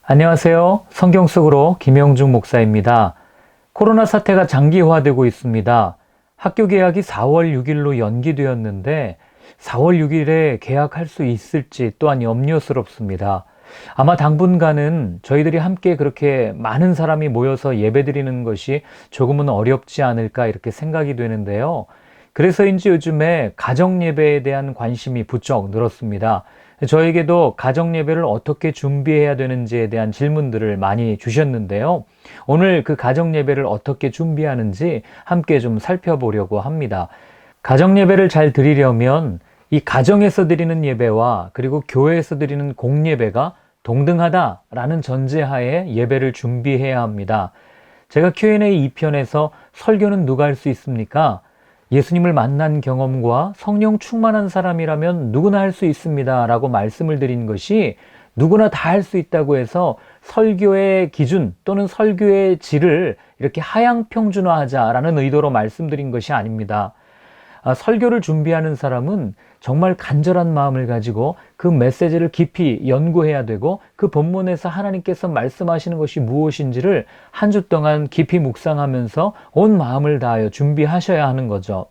안녕하세요. 성경 속으로 김영중 목사입니다. 코로나 사태가 장기화되고 있습니다. 학교 개학이 4월 6일로 연기되었는데 4월 6일에 개학할 수 있을지 또한 염려스럽습니다. 아마 당분간은 저희들이 함께 그렇게 많은 사람이 모여서 예배드리는 것이 조금은 어렵지 않을까 이렇게 생각이 되는데요. 그래서인지 요즘에 가정예배에 대한 관심이 부쩍 늘었습니다. 저에게도 가정예배를 어떻게 준비해야 되는지에 대한 질문들을 많이 주셨는데요. 오늘 그 가정예배를 어떻게 준비하는지 함께 좀 살펴보려고 합니다. 가정예배를 잘 드리려면 이 가정에서 드리는 예배와 그리고 교회에서 드리는 공예배가 동등하다라는 전제하에 예배를 준비해야 합니다. 제가 Q&A 2편에서 설교는 누가 할 수 있습니까? 예수님을 만난 경험과 성령 충만한 사람이라면 누구나 할 수 있습니다 라고 말씀을 드린 것이 누구나 다 할 수 있다고 해서 설교의 기준 또는 설교의 질을 이렇게 하향평준화하자라는 의도로 말씀드린 것이 아닙니다. 설교를 준비하는 사람은 정말 간절한 마음을 가지고 그 메시지를 깊이 연구해야 되고 그 본문에서 하나님께서 말씀하시는 것이 무엇인지를 한 주 동안 깊이 묵상하면서 온 마음을 다하여 준비하셔야 하는 거죠.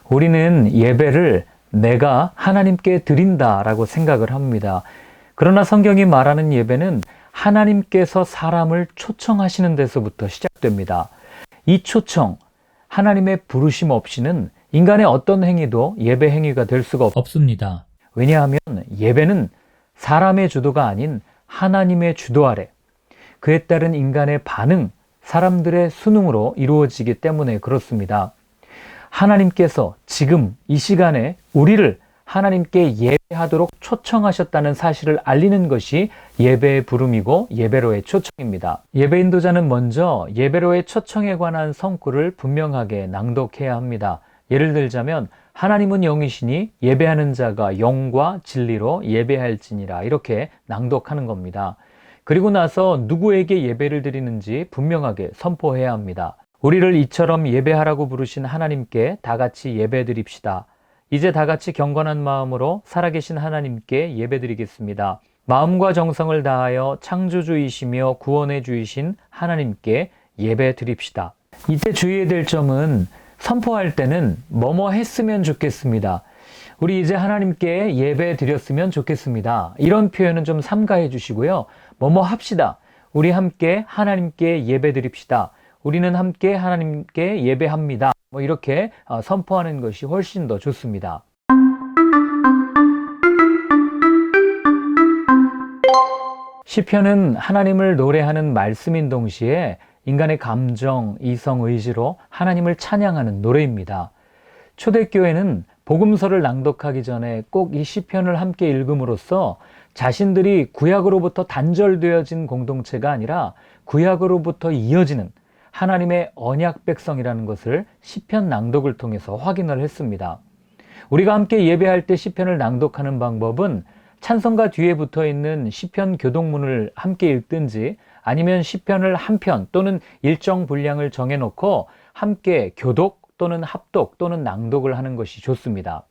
우리는 예배를 내가 하나님께 드린다라고 생각을 합니다. 그러나 성경이 말하는 예배는 하나님께서 사람을 초청하시는 데서부터 시작됩니다. 이 초청, 하나님의 부르심 없이는 인간의 어떤 행위도 예배 행위가 될 수가 없습니다. 왜냐하면 예배는 사람의 주도가 아닌 하나님의 주도 아래 그에 따른 인간의 반응, 사람들의 순응으로 이루어지기 때문에 그렇습니다. 하나님께서 지금 이 시간에 우리를 하나님께 예배하도록 초청하셨다는 사실을 알리는 것이 예배의 부름이고 예배로의 초청입니다. 예배 인도자는 먼저 예배로의 초청에 관한 성구를 분명하게 낭독해야 합니다. 예를 들자면 하나님은 영이시니 예배하는 자가 영과 진리로 예배할지니라 이렇게 낭독하는 겁니다. 그리고 나서 누구에게 예배를 드리는지 분명하게 선포해야 합니다. 우리를 이처럼 예배하라고 부르신 하나님께 다 같이 예배 드립시다. 이제 다 같이 경건한 마음으로 살아계신 하나님께 예배드리겠습니다. 마음과 정성을 다하여 창조주이시며 구원해 주이신 하나님께 예배 드립시다. 이때 주의해야 될 점은 선포할 때는 뭐뭐 했으면 좋겠습니다. 우리 이제 하나님께 예배 드렸으면 좋겠습니다. 이런 표현은 좀 삼가해 주시고요. 뭐뭐 합시다. 우리 함께 하나님께 예배 드립시다. 우리는 함께 하나님께 예배합니다. 이렇게 선포하는 것이 훨씬 더 좋습니다. 시편은 하나님을 노래하는 말씀인 동시에 인간의 감정, 이성, 의지로 하나님을 찬양하는 노래입니다. 초대교회는 복음서를 낭독하기 전에 꼭 이 시편을 함께 읽음으로써 자신들이 구약으로부터 단절되어진 공동체가 아니라 구약으로부터 이어지는 하나님의 언약 백성이라는 것을 시편 낭독을 통해서 확인을 했습니다. 우리가 함께 예배할 때 시편을 낭독하는 방법은 찬송가 뒤에 붙어 있는 시편 교독문을 함께 읽든지 아니면 시편을 한 편 또는 일정 분량을 정해놓고 함께 교독 또는 합독 또는 낭독을 하는 것이 좋습니다.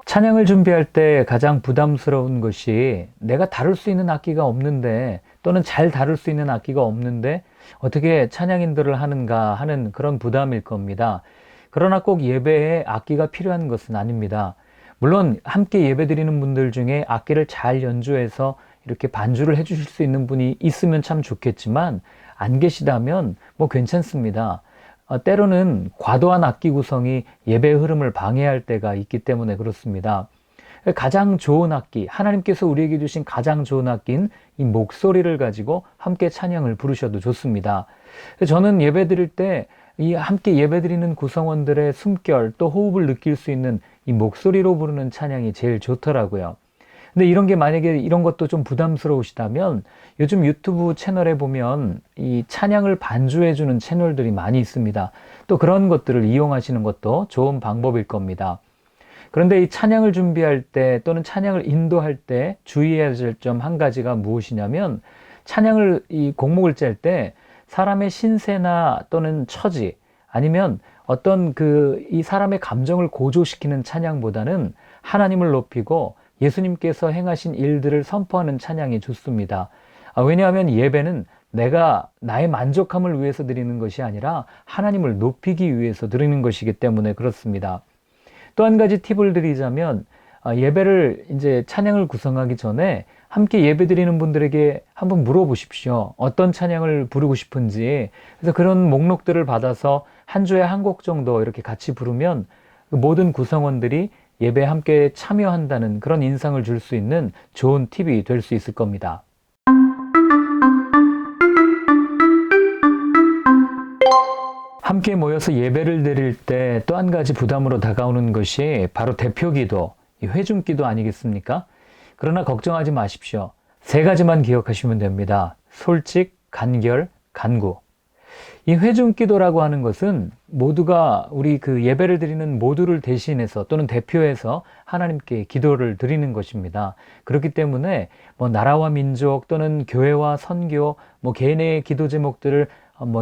찬양을 준비할 때 가장 부담스러운 것이 내가 다룰 수 있는 악기가 없는데 또는 잘 다룰 수 있는 악기가 없는데 어떻게 찬양 인도를 하는가 하는 그런 부담일 겁니다. 그러나 꼭 예배에 악기가 필요한 것은 아닙니다. 물론 함께 예배드리는 분들 중에 악기를 잘 연주해서 이렇게 반주를 해주실 수 있는 분이 있으면 참 좋겠지만 안 계시다면 괜찮습니다. 때로는 과도한 악기 구성이 예배의 흐름을 방해할 때가 있기 때문에 그렇습니다. 가장 좋은 악기, 하나님께서 우리에게 주신 가장 좋은 악기인 이 목소리를 가지고 함께 찬양을 부르셔도 좋습니다. 저는 예배 드릴 때 이 함께 예배 드리는 구성원들의 숨결 또 호흡을 느낄 수 있는 이 목소리로 부르는 찬양이 제일 좋더라고요. 근데 이런 게 만약에 이런 것도 좀 부담스러우시다면 요즘 유튜브 채널에 보면 이 찬양을 반주해주는 채널들이 많이 있습니다. 또 그런 것들을 이용하시는 것도 좋은 방법일 겁니다. 그런데 이 찬양을 준비할 때 또는 찬양을 인도할 때 주의해야 될 점 한 가지가 무엇이냐면 찬양을 이 곡목을 짤 때 사람의 신세나 또는 처지 아니면 어떤 이 사람의 감정을 고조시키는 찬양보다는 하나님을 높이고 예수님께서 행하신 일들을 선포하는 찬양이 좋습니다. 왜냐하면 예배는 내가 나의 만족함을 위해서 드리는 것이 아니라 하나님을 높이기 위해서 드리는 것이기 때문에 그렇습니다. 또 한 가지 팁을 드리자면 예배를 이제 찬양을 구성하기 전에 함께 예배 드리는 분들에게 한번 물어보십시오. 어떤 찬양을 부르고 싶은지. 그래서 그런 목록들을 받아서 한 주에 한 곡 정도 이렇게 같이 부르면 모든 구성원들이 예배에 함께 참여한다는 그런 인상을 줄 수 있는 좋은 팁이 될 수 있을 겁니다. 함께 모여서 예배를 드릴 때 또 한 가지 부담으로 다가오는 것이 바로 대표기도, 회중기도 아니겠습니까? 그러나 걱정하지 마십시오. 세 가지만 기억하시면 됩니다. 솔직, 간결, 간구. 이 회중기도라고 하는 것은 모두가 우리 예배를 드리는 모두를 대신해서 또는 대표해서 하나님께 기도를 드리는 것입니다. 그렇기 때문에 나라와 민족 또는 교회와 선교, 개인의 기도 제목들을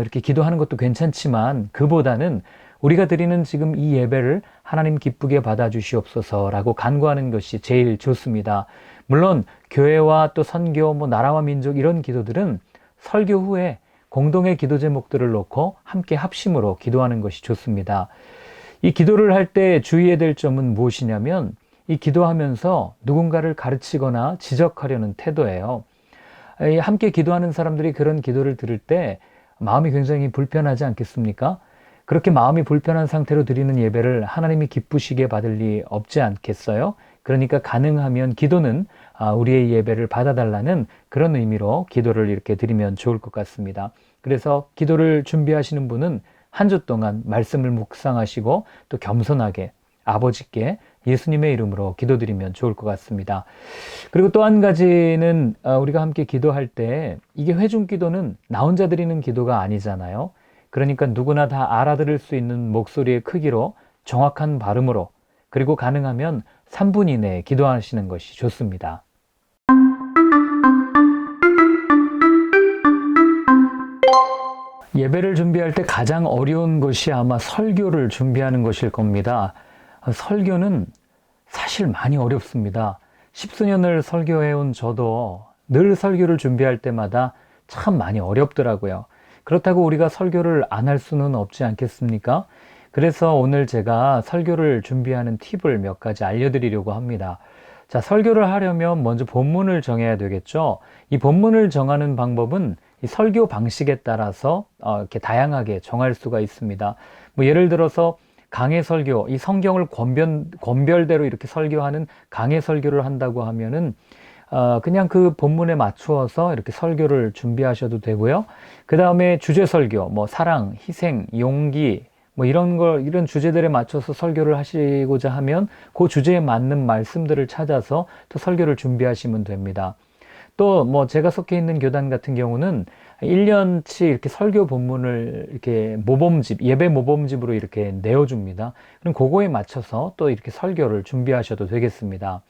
이렇게 기도하는 것도 괜찮지만 그보다는 우리가 드리는 지금 이 예배를 하나님 기쁘게 받아주시옵소서라고 간구하는 것이 제일 좋습니다. 물론 교회와 또 선교, 나라와 민족 이런 기도들은 설교 후에 공동의 기도 제목들을 놓고 함께 합심으로 기도하는 것이 좋습니다. 이 기도를 할 때 주의해야 될 점은 무엇이냐면 이 기도하면서 누군가를 가르치거나 지적하려는 태도예요. 함께 기도하는 사람들이 그런 기도를 들을 때 마음이 굉장히 불편하지 않겠습니까? 그렇게 마음이 불편한 상태로 드리는 예배를 하나님이 기쁘시게 받을 리 없지 않겠어요? 그러니까 가능하면 기도는 우리의 예배를 받아달라는 그런 의미로 기도를 이렇게 드리면 좋을 것 같습니다. 그래서 기도를 준비하시는 분은 한 주 동안 말씀을 묵상하시고 또 겸손하게 아버지께 예수님의 이름으로 기도드리면 좋을 것 같습니다. 그리고 또 한 가지는 우리가 함께 기도할 때 이게 회중 기도는 나 혼자 드리는 기도가 아니잖아요. 그러니까 누구나 다 알아들을 수 있는 목소리의 크기로 정확한 발음으로 그리고 가능하면 3분 이내에 기도하시는 것이 좋습니다. 예배를 준비할 때 가장 어려운 것이 아마 설교를 준비하는 것일 겁니다. 설교는 사실 많이 어렵습니다. 10수년을 설교해온 저도 늘 설교를 준비할 때마다 참 많이 어렵더라고요. 그렇다고 우리가 설교를 안 할 수는 없지 않겠습니까? 그래서 오늘 제가 설교를 준비하는 팁을 몇 가지 알려드리려고 합니다. 자, 설교를 하려면 먼저 본문을 정해야 되겠죠. 이 본문을 정하는 방법은 이 설교 방식에 따라서 이렇게 다양하게 정할 수가 있습니다. 예를 들어서 강해 설교, 이 성경을 권별대로 이렇게 설교하는 강해 설교를 한다고 하면은 그냥 그 본문에 맞추어서 이렇게 설교를 준비하셔도 되고요. 그 다음에 주제 설교, 사랑, 희생, 용기, 이런 주제들에 맞춰서 설교를 하시고자 하면 그 주제에 맞는 말씀들을 찾아서 또 설교를 준비하시면 됩니다. 또 제가 속해 있는 교단 같은 경우는 1년치 이렇게 설교 본문을 이렇게 예배 모범집으로 이렇게 내어줍니다. 그럼 그거에 맞춰서 또 이렇게 설교를 준비하셔도 되겠습니다.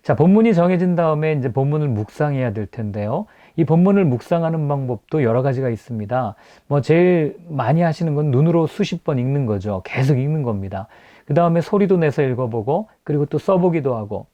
자, 본문이 정해진 다음에 이제 본문을 묵상해야 될 텐데요. 이 본문을 묵상하는 방법도 여러 가지가 있습니다. 제일 많이 하시는 건 눈으로 수십 번 읽는 거죠. 계속 읽는 겁니다. 그 다음에 소리도 내서 읽어보고, 그리고 또 써보기도 하고,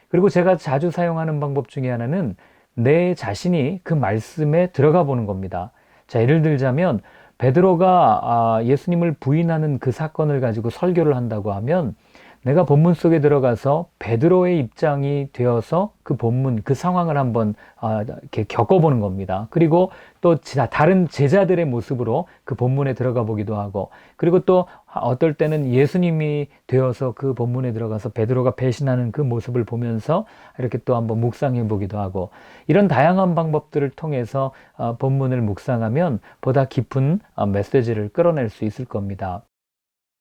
그리고 제가 자주 사용하는 방법 중에 하나는 내 자신이 그 말씀에 들어가 보는 겁니다. 자, 예를 들자면 베드로가 예수님을 부인하는 그 사건을 가지고 설교를 한다고 하면 내가 본문 속에 들어가서 베드로의 입장이 되어서 그 본문, 그 상황을 한번 이렇게 겪어보는 겁니다. 그리고 또 다른 제자들의 모습으로 그 본문에 들어가 보기도 하고, 그리고 또 어떨 때는 예수님이 되어서 그 본문에 들어가서 베드로가 배신하는 그 모습을 보면서 이렇게 또 한번 묵상해 보기도 하고, 이런 다양한 방법들을 통해서 본문을 묵상하면 보다 깊은 메시지를 끌어낼 수 있을 겁니다.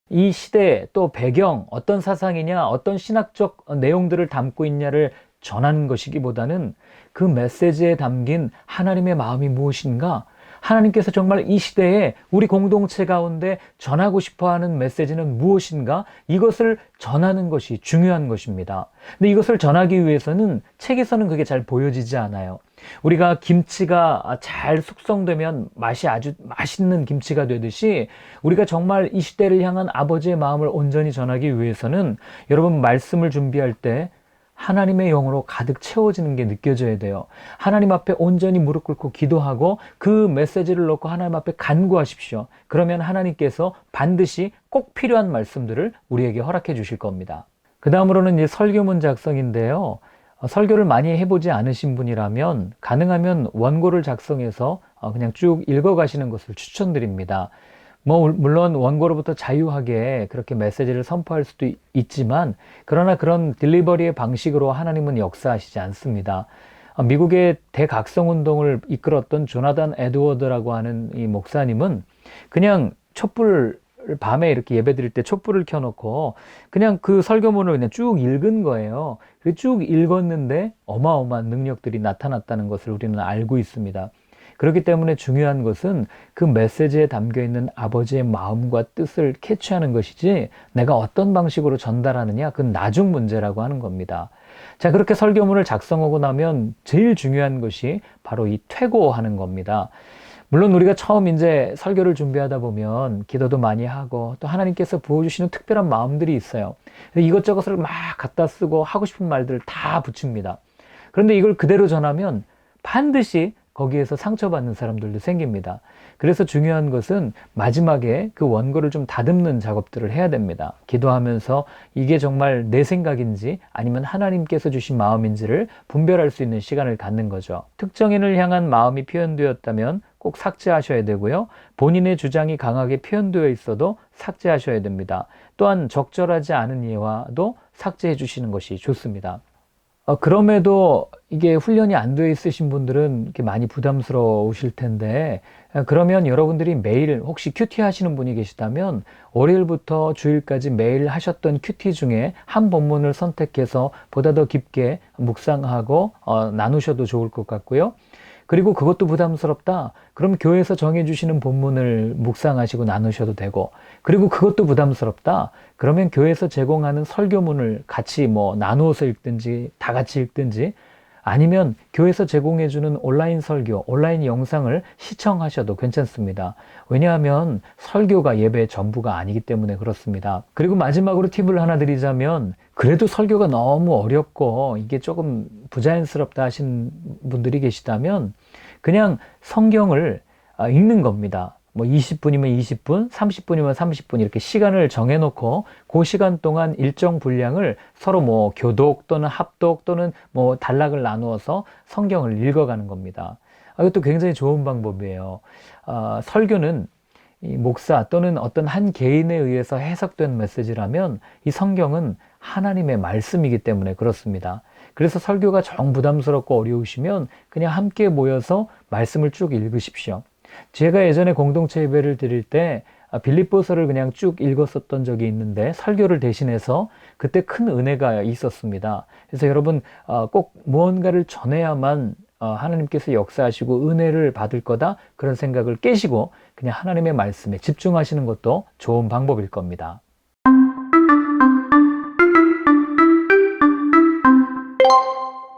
이 시대 또 배경, 어떤 사상이냐, 어떤 신학적 내용들을 담고 있냐를 전하는 것이기보다는 그 메시지에 담긴 하나님의 마음이 무엇인가? 하나님께서 정말 이 시대에 우리 공동체 가운데 전하고 싶어하는 메시지는 무엇인가? 이것을 전하는 것이 중요한 것입니다. 근데 이것을 전하기 위해서는 책에서는 그게 잘 보여지지 않아요. 우리가 김치가 잘 숙성되면 맛이 아주 맛있는 김치가 되듯이 우리가 정말 이 시대를 향한 아버지의 마음을 온전히 전하기 위해서는 여러분 말씀을 준비할 때 하나님의 영으로 가득 채워지는 게 느껴져야 돼요. 하나님 앞에 온전히 무릎 꿇고 기도하고 그 메시지를 놓고 하나님 앞에 간구하십시오. 그러면 하나님께서 반드시 꼭 필요한 말씀들을 우리에게 허락해 주실 겁니다. 그 다음으로는 이제 설교문 작성인데요. 설교를 많이 해보지 않으신 분이라면 가능하면 원고를 작성해서 그냥 쭉 읽어가시는 것을 추천드립니다. 물론 원고로부터 자유하게 그렇게 메시지를 선포할 수도 있지만 그러나 그런 딜리버리의 방식으로 하나님은 역사하시지 않습니다. 미국의 대각성운동을 이끌었던 조나단 에드워드라고 하는 이 목사님은 그냥 촛불 밤에 이렇게 예배 드릴 때 촛불을 켜놓고 그냥 그 설교문을 그냥 쭉 읽은 거예요. 쭉 읽었는데 어마어마한 능력들이 나타났다는 것을 우리는 알고 있습니다. 그렇기 때문에 중요한 것은 그 메시지에 담겨있는 아버지의 마음과 뜻을 캐치하는 것이지 내가 어떤 방식으로 전달하느냐 그건 나중 문제라고 하는 겁니다. 자, 그렇게 설교문을 작성하고 나면 제일 중요한 것이 바로 이 퇴고하는 겁니다. 물론 우리가 처음 이제 설교를 준비하다 보면 기도도 많이 하고 또 하나님께서 부어주시는 특별한 마음들이 있어요. 이것저것을 막 갖다 쓰고 하고 싶은 말들을 다 붙입니다. 그런데 이걸 그대로 전하면 반드시 거기에서 상처받는 사람들도 생깁니다. 그래서 중요한 것은 마지막에 그 원고를 좀 다듬는 작업들을 해야 됩니다. 기도하면서 이게 정말 내 생각인지 아니면 하나님께서 주신 마음인지를 분별할 수 있는 시간을 갖는 거죠. 특정인을 향한 마음이 표현되었다면 꼭 삭제하셔야 되고요. 본인의 주장이 강하게 표현되어 있어도 삭제하셔야 됩니다. 또한 적절하지 않은 예화도 삭제해 주시는 것이 좋습니다. 그럼에도 이게 훈련이 안 되어 있으신 분들은 이렇게 많이 부담스러우실 텐데, 그러면 여러분들이 매일 혹시 큐티 하시는 분이 계시다면 월요일부터 주일까지 매일 하셨던 큐티 중에 한 본문을 선택해서 보다 더 깊게 묵상하고 나누셔도 좋을 것 같고요. 그리고 그것도 부담스럽다. 그럼 교회에서 정해주시는 본문을 묵상하시고 나누셔도 되고, 그리고 그것도 부담스럽다. 그러면 교회에서 제공하는 설교문을 같이 나누어서 읽든지 다 같이 읽든지 아니면 교회에서 제공해주는 온라인 설교, 온라인 영상을 시청하셔도 괜찮습니다. 왜냐하면 설교가 예배의 전부가 아니기 때문에 그렇습니다. 그리고 마지막으로 팁을 하나 드리자면 그래도 설교가 너무 어렵고 이게 조금 부자연스럽다 하신 분들이 계시다면 그냥 성경을 읽는 겁니다. 20분이면 20분, 30분이면 30분 이렇게 시간을 정해놓고 그 시간 동안 일정 분량을 서로 교독 또는 합독 또는 단락을 나누어서 성경을 읽어가는 겁니다. 이것도 굉장히 좋은 방법이에요. 설교는 이 목사 또는 어떤 한 개인에 의해서 해석된 메시지라면 이 성경은 하나님의 말씀이기 때문에 그렇습니다. 그래서 설교가 정 부담스럽고 어려우시면 그냥 함께 모여서 말씀을 쭉 읽으십시오. 제가 예전에 공동체 예배를 드릴 때 빌립보서를 그냥 쭉 읽었었던 적이 있는데 설교를 대신해서 그때 큰 은혜가 있었습니다. 그래서 여러분 꼭 무언가를 전해야만 하나님께서 역사하시고 은혜를 받을 거다 그런 생각을 깨시고 그냥 하나님의 말씀에 집중하시는 것도 좋은 방법일 겁니다.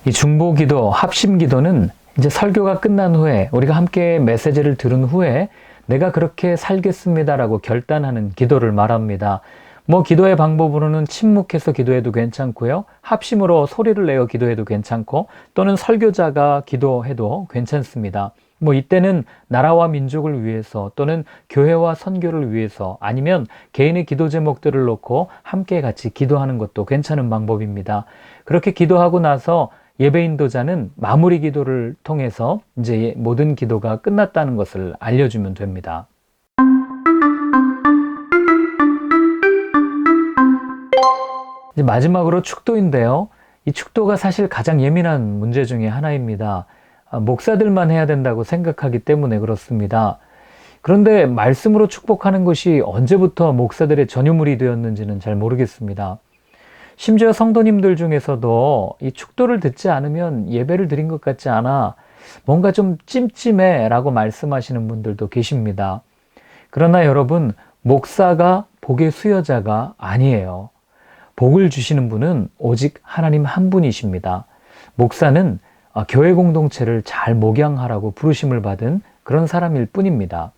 이 중보기도, 합심기도는 이제 설교가 끝난 후에 우리가 함께 메시지를 들은 후에 내가 그렇게 살겠습니다라고 결단하는 기도를 말합니다. 기도의 방법으로는 침묵해서 기도해도 괜찮고요. 합심으로 소리를 내어 기도해도 괜찮고 또는 설교자가 기도해도 괜찮습니다. 이때는 나라와 민족을 위해서 또는 교회와 선교를 위해서 아니면 개인의 기도 제목들을 놓고 함께 같이 기도하는 것도 괜찮은 방법입니다. 그렇게 기도하고 나서 예배 인도자는 마무리 기도를 통해서 이제 모든 기도가 끝났다는 것을 알려주면 됩니다. 이제 마지막으로 축도인데요. 이 축도가 사실 가장 예민한 문제 중에 하나입니다. 목사들만 해야 된다고 생각하기 때문에 그렇습니다. 그런데 말씀으로 축복하는 것이 언제부터 목사들의 전유물이 되었는지는 잘 모르겠습니다. 심지어 성도님들 중에서도 이 축도를 듣지 않으면 예배를 드린 것 같지 않아 뭔가 좀 찜찜해 라고 말씀하시는 분들도 계십니다. 그러나 여러분, 목사가 복의 수여자가 아니에요. 복을 주시는 분은 오직 하나님 한 분이십니다. 목사는 교회 공동체를 잘 목양하라고 부르심을 받은 그런 사람일 뿐입니다.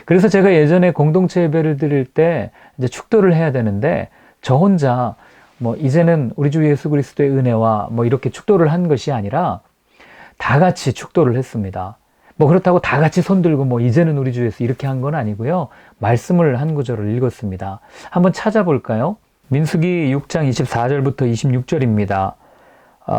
그래서 제가 예전에 공동체 예배를 드릴 때 이제 축도를 해야 되는데 저 혼자 이제는 우리 주 예수 그리스도의 은혜와 이렇게 축도를 한 것이 아니라 다 같이 축도를 했습니다. 그렇다고 다 같이 손들고 이제는 우리 주 예수 이렇게 한 건 아니고요. 말씀을 한 구절을 읽었습니다. 한번 찾아볼까요? 민수기 6장 24절부터 26절입니다.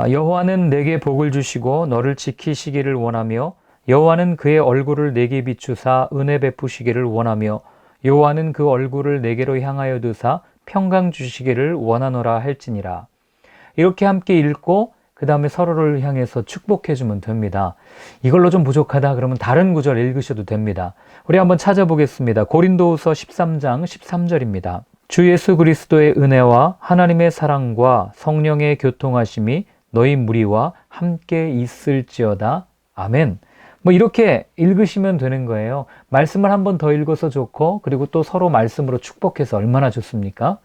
여호와는 내게 복을 주시고 너를 지키시기를 원하며 여호와는 그의 얼굴을 내게 비추사 은혜 베푸시기를 원하며 여호와는 그 얼굴을 내게로 향하여 드사 평강 주시기를 원하노라 할지니라. 이렇게 함께 읽고 그 다음에 서로를 향해서 축복해 주면 됩니다. 이걸로 좀 부족하다 그러면 다른 구절 읽으셔도 됩니다. 우리 한번 찾아보겠습니다. 고린도후서 13장 13절입니다. 주 예수 그리스도의 은혜와 하나님의 사랑과 성령의 교통하심이 너희 무리와 함께 있을지어다. 아멘. 이렇게 읽으시면 되는 거예요. 말씀을 한 번 더 읽어서 좋고 그리고 또 서로 말씀으로 축복해서 얼마나 좋습니까?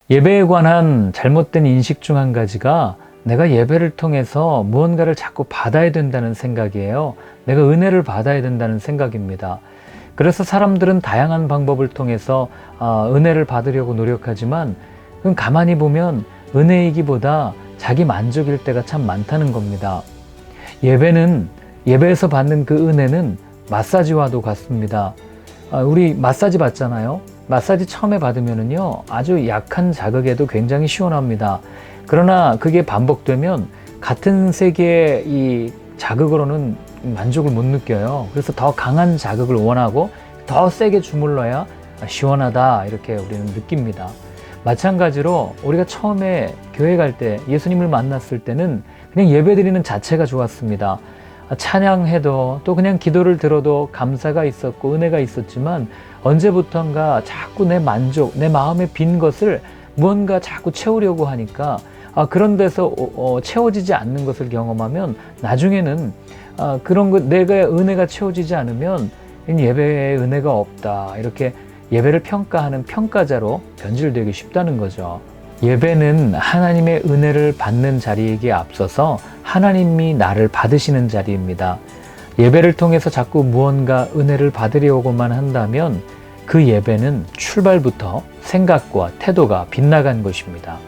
예배에 관한 잘못된 인식 중 한 가지가 내가 예배를 통해서 무언가를 자꾸 받아야 된다는 생각이에요. 내가 은혜를 받아야 된다는 생각입니다. 그래서 사람들은 다양한 방법을 통해서 은혜를 받으려고 노력하지만 그건 가만히 보면 은혜이기보다 자기 만족일 때가 참 많다는 겁니다. 예배에서 받는 그 은혜는 마사지와도 같습니다. 우리 마사지 받잖아요. 마사지 처음에 받으면은요, 아주 약한 자극에도 굉장히 시원합니다. 그러나 그게 반복되면 같은 세계의 이 자극으로는 만족을 못 느껴요. 그래서 더 강한 자극을 원하고 더 세게 주물러야 시원하다 이렇게 우리는 느낍니다. 마찬가지로 우리가 처음에 교회 갈 때 예수님을 만났을 때는 그냥 예배드리는 자체가 좋았습니다. 찬양해도 또 그냥 기도를 들어도 감사가 있었고 은혜가 있었지만 언제부턴가 자꾸 내 만족, 내 마음에 빈 것을 무언가 자꾸 채우려고 하니까 그런 데서 채워지지 않는 것을 경험하면 나중에는 그런 것 내가 은혜가 채워지지 않으면 예배에 은혜가 없다 이렇게 예배를 평가하는 평가자로 변질되기 쉽다는 거죠. 예배는 하나님의 은혜를 받는 자리이기에 앞서서 하나님이 나를 받으시는 자리입니다. 예배를 통해서 자꾸 무언가 은혜를 받으려고만 한다면 그 예배는 출발부터 생각과 태도가 빗나간 것입니다.